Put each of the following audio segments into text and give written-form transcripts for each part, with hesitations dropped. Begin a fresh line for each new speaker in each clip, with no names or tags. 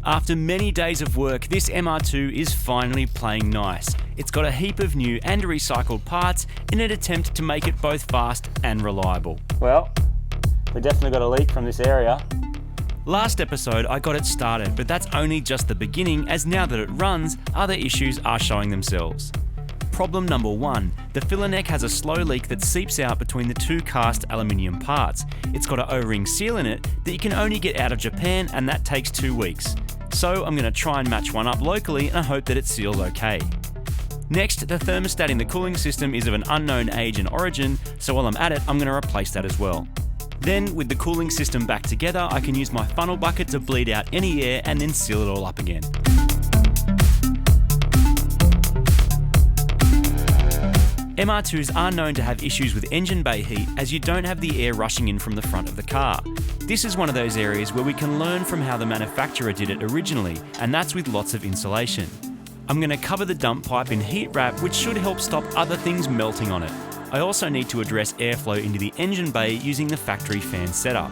After many days of work, this MR2 is finally playing nice. It's got a heap of new and recycled parts in an attempt to make it both fast and reliable.
Well, we definitely got a leak from this area.
Last episode I got it started, but that's only just the beginning, as now that it runs, other issues are showing themselves. Problem number 1, the filler neck has a slow leak that seeps out between the two cast aluminium parts. It's got an O-ring seal in it that you can only get out of Japan, and that takes 2 weeks. So I'm going to try and match one up locally and I hope that it seals okay. Next, the thermostat in the cooling system is of an unknown age and origin, so while I'm at it, I'm going to replace that as well. Then, with the cooling system back together, I can use my funnel bucket to bleed out any air and then seal it all up again. MR2s are known to have issues with engine bay heat, as you don't have the air rushing in from the front of the car. This is one of those areas where we can learn from how the manufacturer did it originally, and that's with lots of insulation. I'm going to cover the dump pipe in heat wrap, which should help stop other things melting on it. I also need to address airflow into the engine bay using the factory fan setup.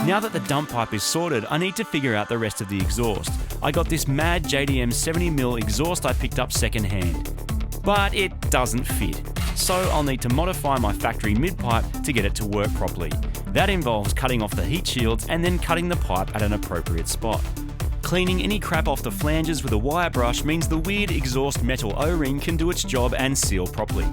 Now that the dump pipe is sorted, I need to figure out the rest of the exhaust. I got this mad JDM 70mm exhaust I picked up secondhand, but it doesn't fit. So I'll need to modify my factory mid-pipe to get it to work properly. That involves cutting off the heat shields and then cutting the pipe at an appropriate spot. Cleaning any crap off the flanges with a wire brush means the weird exhaust metal O-ring can do its job and seal properly.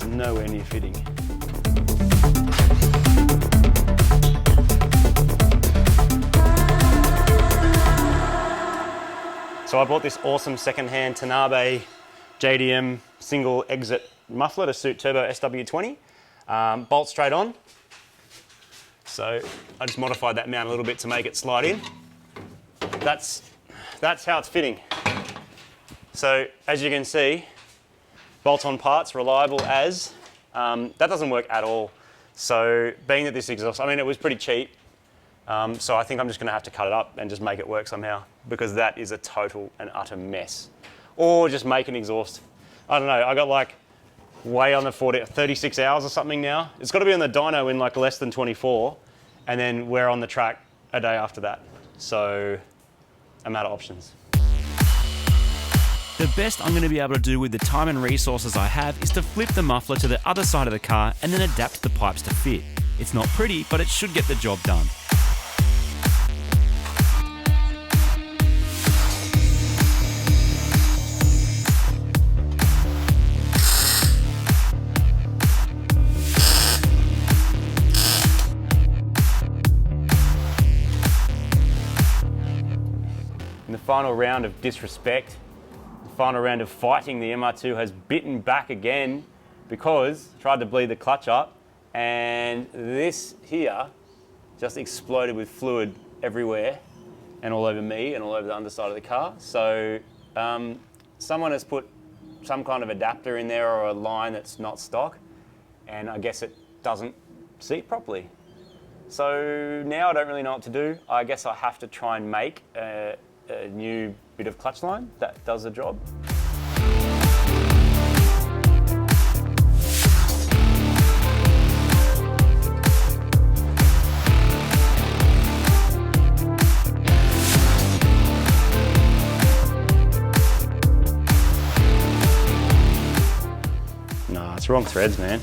Nowhere near fitting. So I bought this awesome second-hand Tanabe JDM single exit muffler to suit Turbo SW20. Bolt straight on. So I just modified that mount a little bit to make it slide in. That's how it's fitting. So as you can see, bolt-on parts, reliable as. That doesn't work at all. So being that this exhaust, I mean, it was pretty cheap. So I think I'm just going to have to cut it up and just make it work somehow, because that is a total and utter mess. Or just make an exhaust. I don't know, I got like way on the 36 hours or something now. It's got to be on the dyno in like less than 24, and then we're on the track a day after that. So I'm out of options.
The best I'm going to be able to do with the time and resources I have is to flip the muffler to the other side of the car and then adapt the pipes to fit. It's not pretty, but it should get the job done.
In the final round of disrespect, final round of fighting, the MR2 has bitten back again because I tried to bleed the clutch up, and this here just exploded with fluid everywhere and all over me and all over the underside of the car. So someone has put some kind of adapter in there or a line that's not stock, and I guess it doesn't seat properly. So now I don't really know what to do. I guess I have to try and make a new bit of clutch line that does the job. Nah, it's wrong threads, man.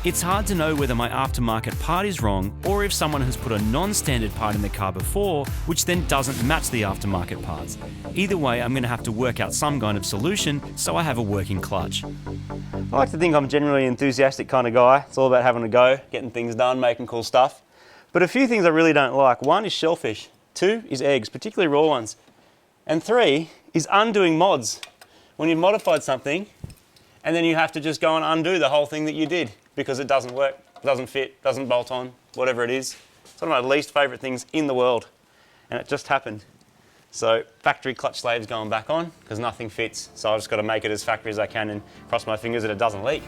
It's hard to know whether my aftermarket part is wrong or if someone has put a non-standard part in the car before, which then doesn't match the aftermarket parts. Either way, I'm going to have to work out some kind of solution so I have a working clutch.
I like to think I'm a generally enthusiastic kind of guy. It's all about having a go, getting things done, making cool stuff. But a few things I really don't like. 1 is shellfish. 2 is eggs, particularly raw ones. And 3 is undoing mods. when you've modified something and then you have to just go and undo the whole thing that you did because it doesn't work, doesn't fit, doesn't bolt on, whatever it is. It's one of my least favourite things in the world, and it just happened. So factory clutch slave's going back on because nothing fits, so I've just got to make it as factory as I can and cross my fingers that it doesn't leak.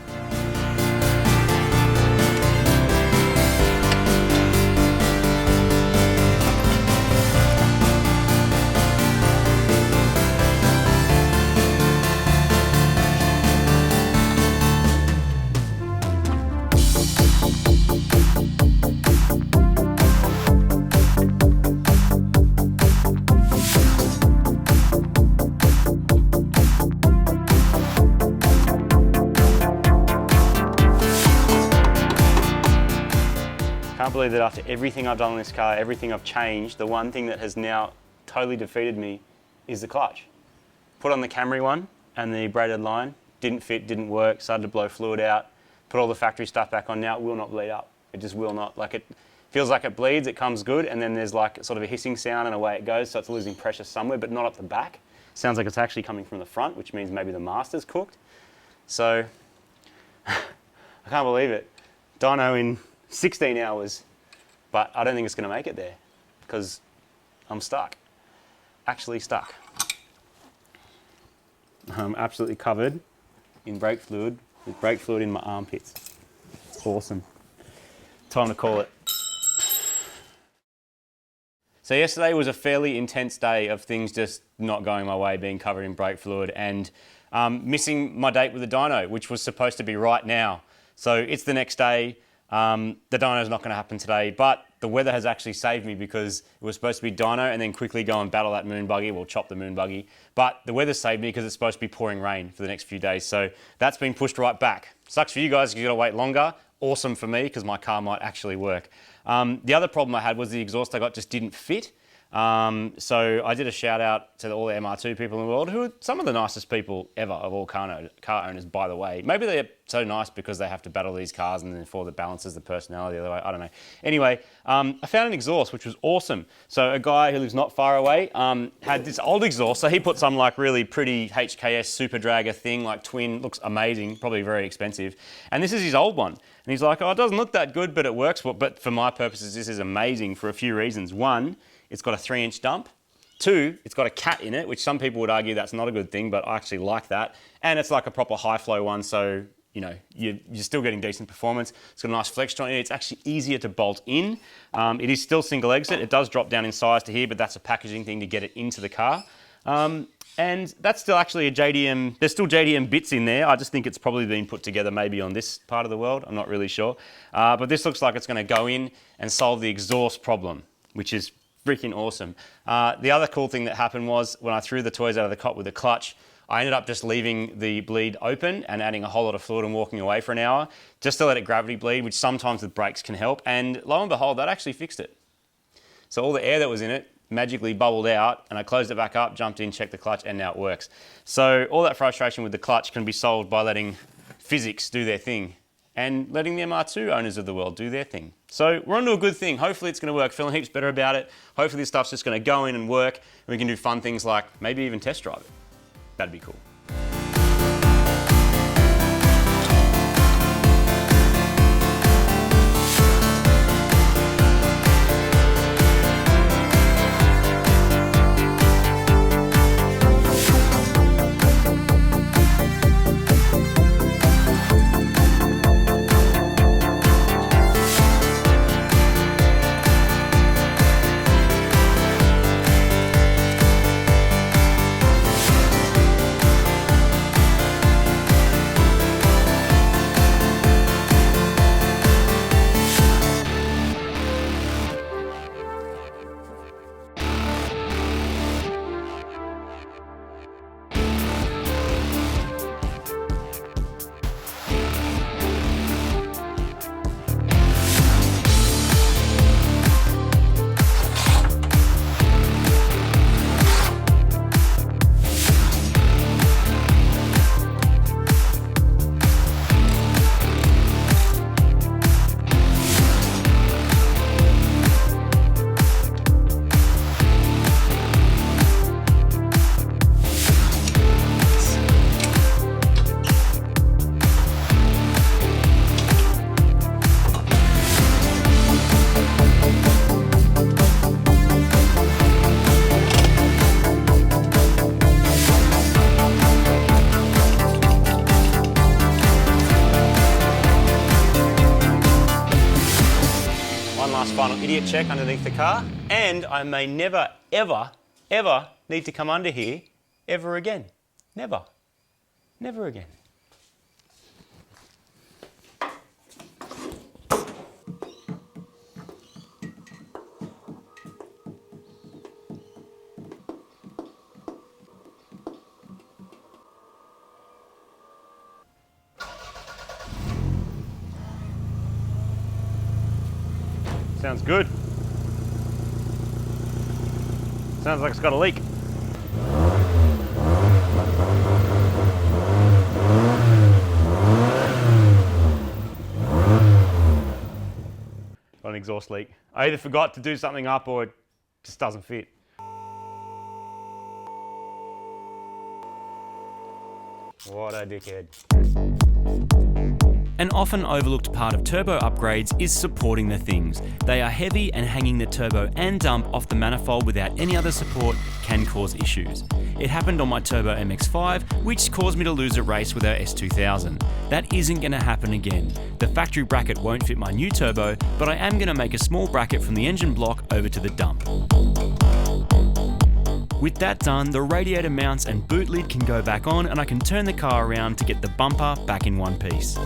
I can't believe that after everything I've done on this car, everything I've changed, the one thing that has now totally defeated me is the clutch. Put on the Camry one and the braided line, didn't fit, didn't work, started to blow fluid out. Put all the factory stuff back on now, it will not bleed up. It just will not. Like, it feels like it bleeds, it comes good, and then there's like sort of a hissing sound and away it goes, so it's losing pressure somewhere, but not up the back. Sounds like it's actually coming from the front, which means maybe the master's cooked. So, I can't believe it. Dyno in 16 hours, but I don't think it's going to make it there because I'm stuck. Actually stuck. I'm absolutely covered in brake fluid, with brake fluid in my armpits. It's awesome. Time to call it. So yesterday was a fairly intense day of things just not going my way, being covered in brake fluid and missing my date with the dyno, which was supposed to be right now. So it's the next day. The dyno's not going to happen today, but the weather has actually saved me because it was supposed to be dyno and then quickly go and battle that moon buggy. We'll chop the moon buggy. But the weather saved me because it's supposed to be pouring rain for the next few days. So that's been pushed right back. Sucks for you guys because you've got to wait longer. Awesome for me because my car might actually work. The other problem I had was the exhaust I got just didn't fit. So I did a shout out to all the MR2 people in the world, who are some of the nicest people ever of all car owners, by the way. Maybe they're so nice because they have to battle these cars and therefore that balances the personality the other way. I don't know. Anyway, I found an exhaust, which was awesome. So a guy who lives not far away had this old exhaust. So he put some like really pretty HKS super dragger thing, like twin, looks amazing, probably very expensive. And this is his old one. And he's like, oh, it doesn't look that good, but it works. But for my purposes, this is amazing for a few reasons. One, it's got a 3-inch dump. 2, it's got a cat in it, which some people would argue that's not a good thing, but I actually like that. And it's like a proper high flow one, so you know, you're still getting decent performance. It's got a nice flex joint in it. It's actually easier to bolt in. It is still single exit. It does drop down in size to here, but that's a packaging thing to get it into the car. And that's still actually a JDM, there's still JDM bits in there. I just think it's probably been put together maybe on this part of the world. I'm not really sure. But this looks like it's going to go in and solve the exhaust problem, which is freaking awesome. The other cool thing that happened was when I threw the toys out of the cot with the clutch, I ended up just leaving the bleed open and adding a whole lot of fluid and walking away for an hour just to let it gravity bleed, which sometimes with brakes can help. And lo and behold, that actually fixed it. So all the air that was in it magically bubbled out and I closed it back up, jumped in, checked the clutch, and now it works. So all that frustration with the clutch can be solved by letting physics do their thing and letting the MR2 owners of the world do their thing. So we're onto a good thing. Hopefully it's going to work. Feeling heaps better about it. Hopefully this stuff's just going to go in and work and we can do fun things like maybe even test drive it. That'd be cool. One last final idiot check underneath the car, and I may never, ever, ever need to come under here ever again. Never. Never again. Sounds good. Sounds like it's got a leak. Got an exhaust leak. I either forgot to do something up or it just doesn't fit. What a dickhead.
An often overlooked part of turbo upgrades is supporting the things. They are heavy, and hanging the turbo and dump off the manifold without any other support can cause issues. It happened on my Turbo MX-5, which caused me to lose a race with our S2000. That isn't going to happen again. The factory bracket won't fit my new turbo, but I am going to make a small bracket from the engine block over to the dump. With that done, the radiator mounts and boot lid can go back on, and I can turn the car around to get the bumper back in one piece.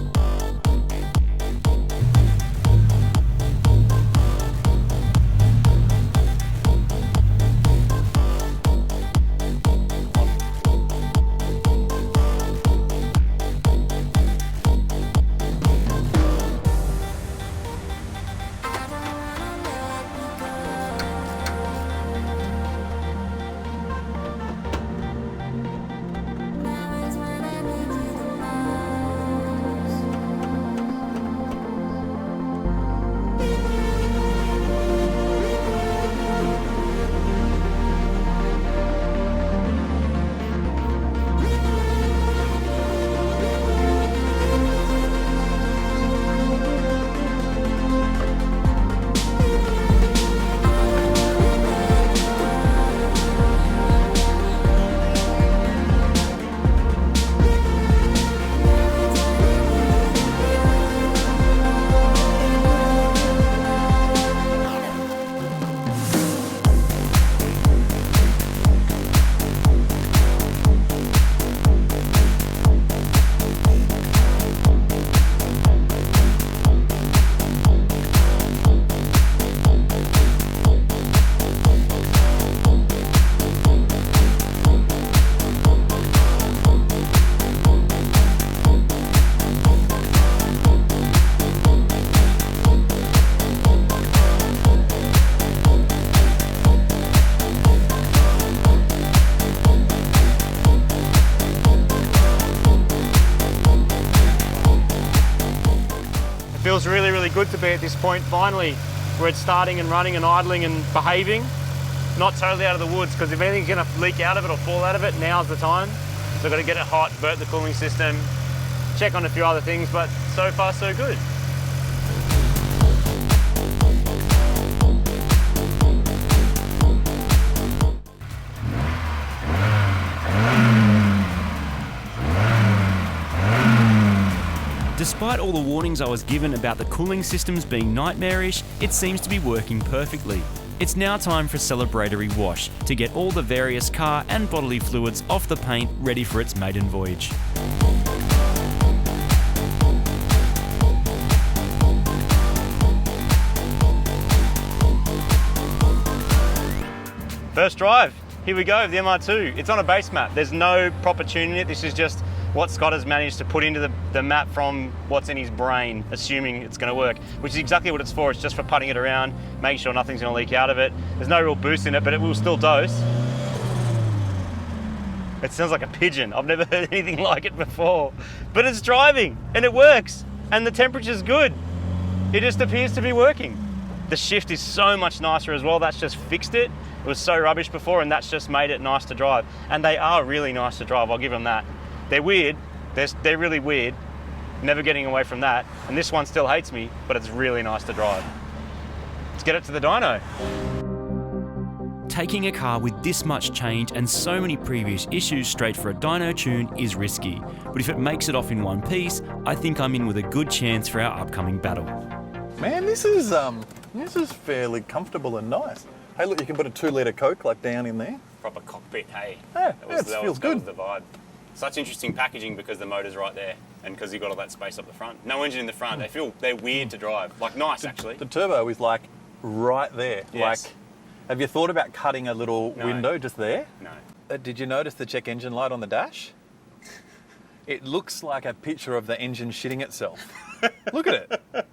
Feels really, really good to be at this point finally, where it's starting and running and idling and behaving. Not totally out of the woods, because if anything's going to leak out of it or fall out of it, now's the time. So I've got to get it hot, burp the cooling system, check on a few other things, but so far so good.
Despite all the warnings I was given about the cooling systems being nightmarish, it seems to be working perfectly. It's now time for celebratory wash to get all the various car and bodily fluids off the paint ready for its maiden voyage.
First drive, here we go, the MR2. It's on a base map. There's no proper tune in it. This is just what Scott has managed to put into the map from what's in his brain, assuming it's going to work, which is exactly what it's for. It's just for putting it around, making sure nothing's going to leak out of it. There's no real boost in it, but it will still dose. It sounds like a pigeon. I've never heard anything like it before. But it's driving, and it works, and the temperature's good. It just appears to be working. The shift is so much nicer as well. That's just fixed it. It was so rubbish before, and that's just made it nice to drive. And they are really nice to drive, I'll give them that. They're weird, they're really weird, never getting away from that. And this one still hates me, but it's really nice to drive. Let's get it to the dyno.
Taking a car with this much change and so many previous issues straight for a dyno tune is risky, but if it makes it off in one piece, I think I'm in with a good chance for our upcoming battle.
Man, this is This is fairly comfortable and nice. Hey, look, you can put a 2-litre Coke like down in there.
Proper cockpit, hey.
Yeah,
That
feels good.
was the vibe. Such interesting packaging because the motor's right there and because you've got all that space up the front. No engine in the front. They're weird to drive. Like, nice, actually.
The turbo is like right there.
Yes.
Like, have you thought about cutting a little window just there?
No.
Did you notice the check engine light on the dash? It looks like a picture of the engine shitting itself. Look at it.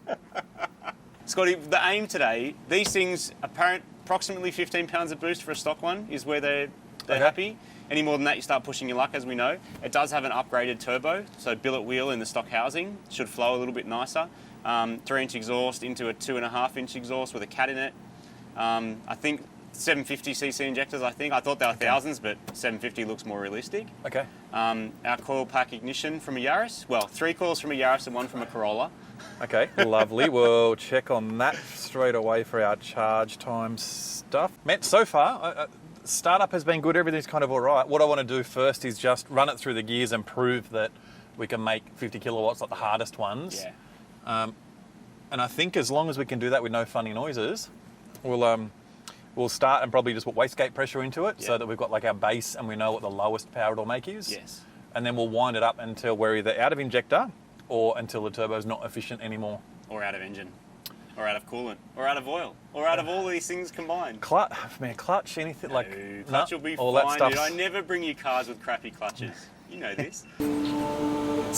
Scotty, the aim today, these things, approximately 15 pounds of boost for a stock one is where they're happy. Any more than that, you start pushing your luck, as we know. It does have an upgraded turbo, so billet wheel in the stock housing should flow a little bit nicer. 3-inch exhaust into a 2.5-inch exhaust with a cat in it. I think 750cc injectors, I thought they were thousands, but 750 looks more realistic.
Okay.
Our coil pack ignition from a Yaris. Well, 3 coils from a Yaris and 1 from a Corolla.
Okay, lovely. We'll check on that straight away for our charge time stuff. Matt, so far, startup has been good. Everything's kind of all right. What I want to do first is just run it through the gears and prove that we can make 50 kilowatts like the hardest ones.
Yeah.
And I think as long as we can do that with no funny noises, we'll start and probably just put wastegate pressure into it so that we've got like our base and we know what the lowest power it'll make is.
Yes.
And then we'll wind it up until we're either out of injector or until the turbo's not efficient anymore.
Or out of engine. Or out of coolant. Or out of oil. Or out of all these things combined.
Clutch, anything
No,
like...
clutch will be
all
fine,
that stuff.
dude. I never bring you cars with crappy clutches. You know this.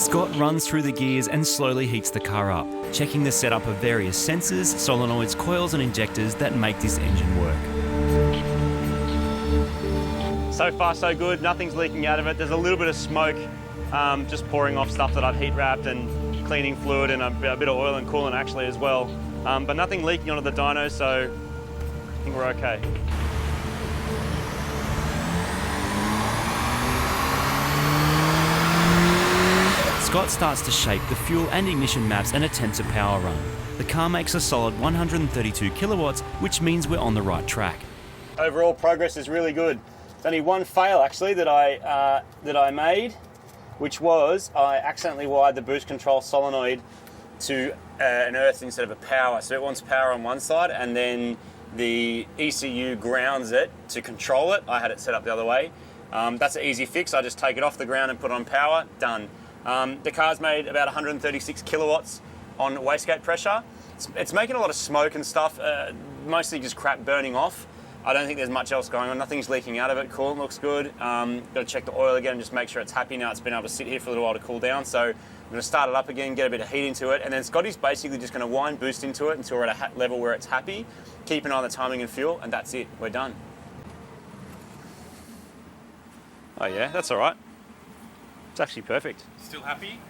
Scott runs through the gears and slowly heats the car up, checking the setup of various sensors, solenoids, coils and injectors that make this engine work.
So far so good, nothing's leaking out of it. There's a little bit of smoke just pouring off stuff that I've heat wrapped and cleaning fluid and a bit of oil and coolant actually as well. But nothing leaking onto the dyno, so I think we're okay.
Scott starts to shape the fuel and ignition maps and attempts a power run. The car makes a solid 132 kilowatts, which means we're on the right track.
Overall progress is really good. There's only one fail actually that I made, which was I accidentally wired the boost control solenoid to an earth instead of a power. So it wants power on one side and then the ECU grounds it to control it. I had it set up the other way. That's an easy fix. I just take it off the ground and put it on power, done. The car's made about 136 kilowatts on wastegate pressure. It's making a lot of smoke and stuff, mostly just crap burning off. I don't think there's much else going on. Nothing's leaking out of it. Coolant looks good. Got to check the oil again and just make sure it's happy now. It's been able to sit here for a little while to cool down. So I'm going to start it up again, get a bit of heat into it, and then Scotty's basically just going to wind boost into it until we're at a level where it's happy. Keep an eye on the timing and fuel, and that's it. We're done. Oh yeah, that's all right. It's actually perfect.
Still happy?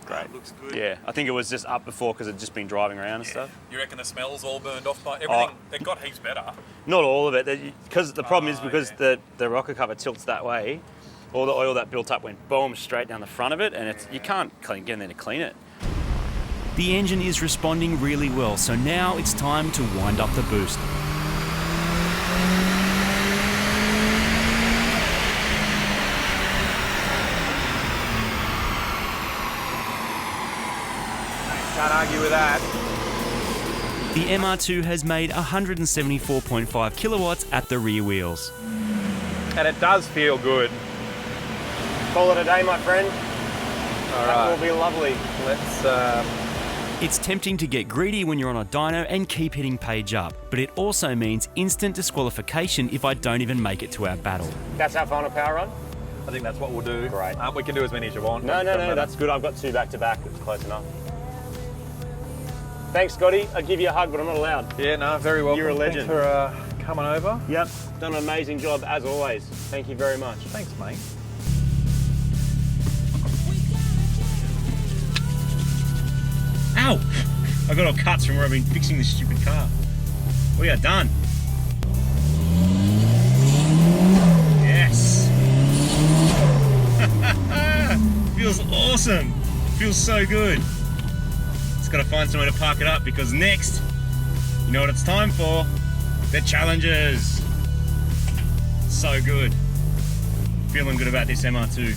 Great.
Looks good.
Yeah, I think it was just up before because it'd just been driving around and stuff.
You reckon the smell's all burned off by everything? It got heaps better.
Not all of it, because the problem is because the rocker cover tilts that way, all the oil that built up went boom straight down the front of it, and you can't get in there to clean it.
The engine is responding really well, so now it's time to wind up the boost.
Can't argue with that.
The MR2 has made 174.5 kilowatts at the rear wheels.
And it does feel good.
Call it a day, my friend.
All
That
right.
will be lovely.
Let's...
It's tempting to get greedy when you're on a dyno and keep hitting page up, but it also means instant disqualification if I don't even make it to our battle.
That's our final power run?
I think that's what we'll do.
Great.
We can do as many as you want.
No, that's good. I've got 2 back to back. It's close enough. Thanks, Scotty. I'd give you a hug, but I'm not allowed.
Yeah, no, very welcome.
You're a legend.
Thanks for coming over.
Yep, done an amazing job as always. Thank you very much.
Thanks, mate.
Ow! I got all cuts from where I've been fixing this stupid car. We are done. Yes! Feels awesome. Feels so good. Just gotta find somewhere to park it up because next, you know what it's time for? The challenges. So good. Feeling good about this MR2.